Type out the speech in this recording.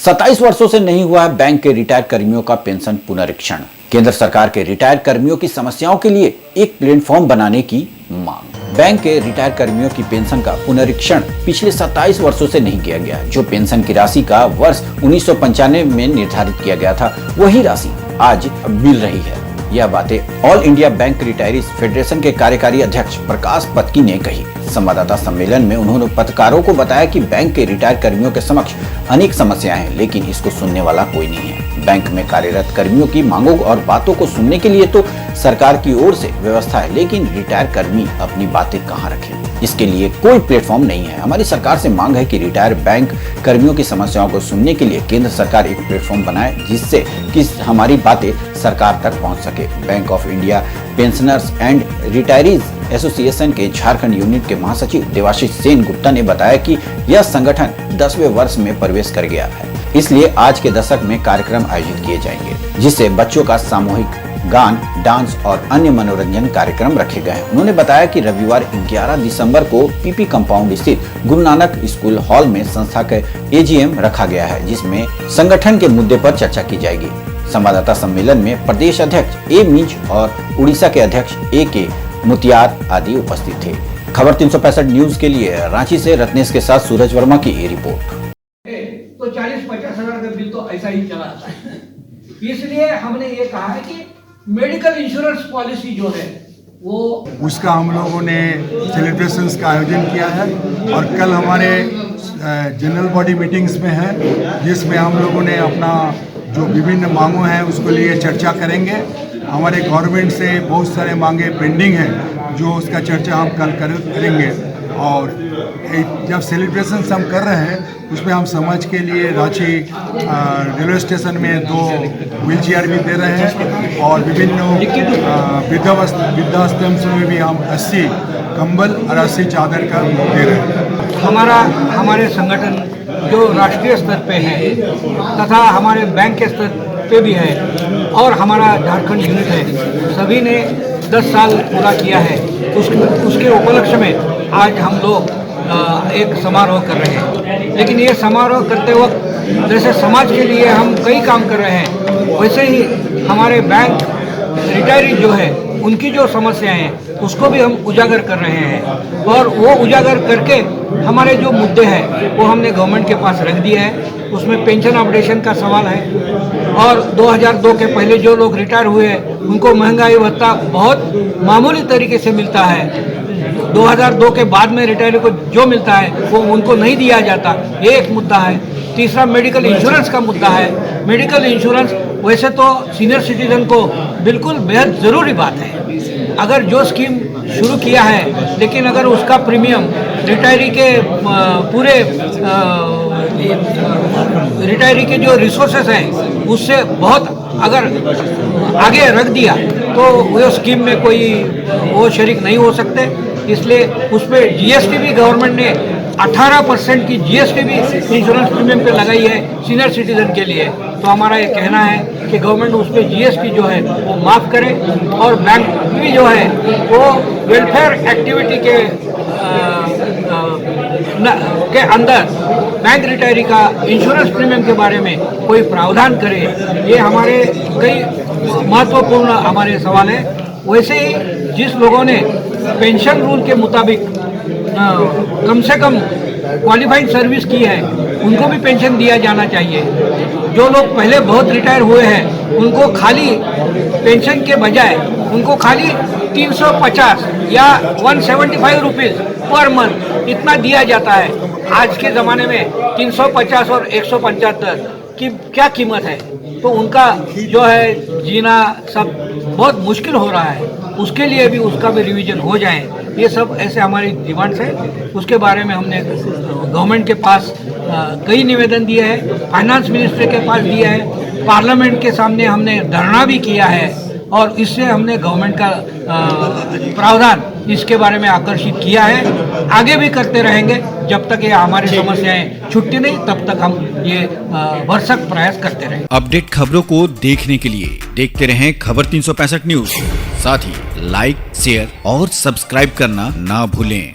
27 वर्षों से नहीं हुआ है बैंक के रिटायर्ड कर्मियों का पेंशन पुनरीक्षण। केंद्र सरकार के रिटायर्ड कर्मियों की समस्याओं के लिए एक प्लेटफॉर्म बनाने की मांग। बैंक के रिटायर्ड कर्मियों की पेंशन का पुनरीक्षण पिछले 27 वर्षों से नहीं किया गया। जो पेंशन की राशि का वर्ष 1995 में निर्धारित किया गया था, वही राशि आज मिल रही है। यह बातें all India bank retirees federation के कार्यकारी अध्यक्ष प्रकाश पत्की ने कही। संवाददाता सम्मेलन में उन्होंने पत्रकारों को बताया कि बैंक के रिटायर्ड कर्मियों के समक्ष अनेक समस्याएं हैं, लेकिन इसको सुनने वाला कोई नहीं है। बैंक में कार्यरत कर्मियों की मांगों और बातों को सुनने के लिए तो सरकार की ओर से व्यवस्था है, लेकिन रिटायर्ड कर्मी अपनी बातें कहां रखें, इसके लिए कोई प्लेटफॉर्म नहीं है। हमारी सरकार से मांग है कि रिटायर्ड बैंक कर्मियों की समस्याओं को सुनने के लिए केंद्र सरकार एक प्लेटफॉर्म बनाए, जिससे कि हमारी बातें सरकार तक पहुंच सके। Bank of India pensioners and retirees association के झारखंड यूनिट के महासचिव देवाशीष सेन गुप्ता ने बताया कि यह संगठन 10वें वर्ष में प्रवेश कर गया है, इसलिए आज के दशक में कार्यक्रम आयोजित किए जाएंगे, जिससे बच्चों का सामूहिक गान, डांस और अन्य मनोरंजन कार्यक्रम रखे गए हैं। उन्होंने बताया कि रविवार 11 दिसंबर को पीपी कंपाउंड स्थित गुरु नानक स्कूल हॉल में संस्था का एजीएम रखा गया है, जिसमें संगठन के मुद्दे पर चर्चा की जाएगी। संवाददाता सम्मेलन में प्रदेश अध्यक्ष ए मीज और उड़ीसा के अध्यक्ष ए के मुतियार आदि उपस्थित थे। खबर 365 न्यूज के लिए रांची से रत्नेश के साथ सूरज वर्मा की रिपोर्ट। तो 40-50 हजार का बिल तो ऐसा ही चला आता है, इसलिए हमने ये कहा है कि मेडिकल इंश्योरेंस पॉलिसी जो है वो उसका हम लोगों ने सेलिब्रेशंस का आयोजन किया है और कल हमारे जनरल बॉडी मीटिंग्स में है, जिसमें हम लोगों ने अपना जो विभिन्न मांगों हैं उसको लिए चर्चा करेंगे। हमारे गवर्नमेंट से बहुत सारे मांगे पेंडिंग हैं, जो उसका चर्चा हम कल करेंगे। और जब सेलिब्रेशंस हम कर रहे हैं उसमें हम समाज के लिए रांची रेलवे स्टेशन में 2 व्हील चेयर भी दे रहे हैं और विभिन्न वृद्धाश्रम में भी हम 80 कंबल और 80 चादर का दे रहे हैं। हमारे संगठन जो राष्ट्रीय स्तर पे है तथा हमारे बैंक के स्तर पे भी है और हमारा झारखंड यूनिट है, सभी ने 10 साल पूरा किया है। उसके उपलक्ष्य में आज हम लोग एक समारोह कर रहे हैं, लेकिन ये समारोह करते वक्त जैसे समाज के लिए हम कई काम कर रहे हैं, वैसे ही हमारे बैंक रिटायरी जो है उनकी जो समस्याएं हैं उसको भी हम उजागर कर रहे हैं और वो उजागर करके हमारे जो मुद्दे हैं वो हमने गवर्नमेंट के पास रख दिया है। उसमें पेंशन अपडेशन का सवाल है और 2002 के पहले जो लोग रिटायर हुए हैं उनको महंगाई भत्ता बहुत मामूली तरीके से मिलता है। 2002 के बाद में रिटायरी को जो मिलता है वो उनको नहीं दिया जाता, ये एक मुद्दा है। तीसरा मेडिकल इंश्योरेंस का मुद्दा है। मेडिकल इंश्योरेंस वैसे तो सीनियर सिटीजन को बिल्कुल बेहद ज़रूरी बात है। अगर जो स्कीम शुरू किया है, लेकिन अगर उसका प्रीमियम रिटायरी के पूरे रिटायरी के जो रिसोर्सेस हैं उससे बहुत अगर आगे रख दिया तो वो स्कीम में कोई वो शरीक नहीं हो सकते। इसलिए उस पर जीएसटी भी गवर्नमेंट ने 18% की जीएसटी भी इंश्योरेंस प्रीमियम पे लगाई है सीनियर सिटीजन के लिए। तो हमारा ये कहना है कि गवर्नमेंट उस पर जीएसटी जो है वो माफ़ करे और बैंक भी जो है वो वेलफेयर एक्टिविटी के अंदर बैंक रिटायरी का इंश्योरेंस प्रीमियम के बारे में कोई प्रावधान करे। ये हमारे कई महत्वपूर्ण हमारे सवाल है। वैसे ही जिस लोगों ने पेंशन रूल के मुताबिक कम से कम क्वालिफाइड सर्विस की है उनको भी पेंशन दिया जाना चाहिए। जो लोग पहले बहुत रिटायर हुए हैं उनको खाली पेंशन के बजाय उनको खाली 350 या 175 रुपीज़ पर मंथ इतना दिया जाता है। आज के ज़माने में 350 और 175 की क्या कीमत है, तो उनका जो है जीना सब बहुत मुश्किल हो रहा है। उसके लिए भी उसका भी रिवीजन हो जाए। ये सब ऐसे हमारी डिमांड्स है। उसके बारे में हमने गवर्नमेंट के पास कई निवेदन दिए हैं, फाइनेंस मिनिस्टर के पास दिया है, पार्लियामेंट के सामने हमने धरना भी किया है और इससे हमने गवर्नमेंट का प्रावधान इसके बारे में आकर्षित किया है। आगे भी करते रहेंगे जब तक ये हमारी समस्याएं छुट्टी नहीं, तब तक हम ये भरसक प्रयास करते रहेंगे। अपडेट खबरों को देखने के लिए देखते रहें खबर 365 न्यूज। साथ ही लाइक, शेयर और सब्सक्राइब करना ना भूलें।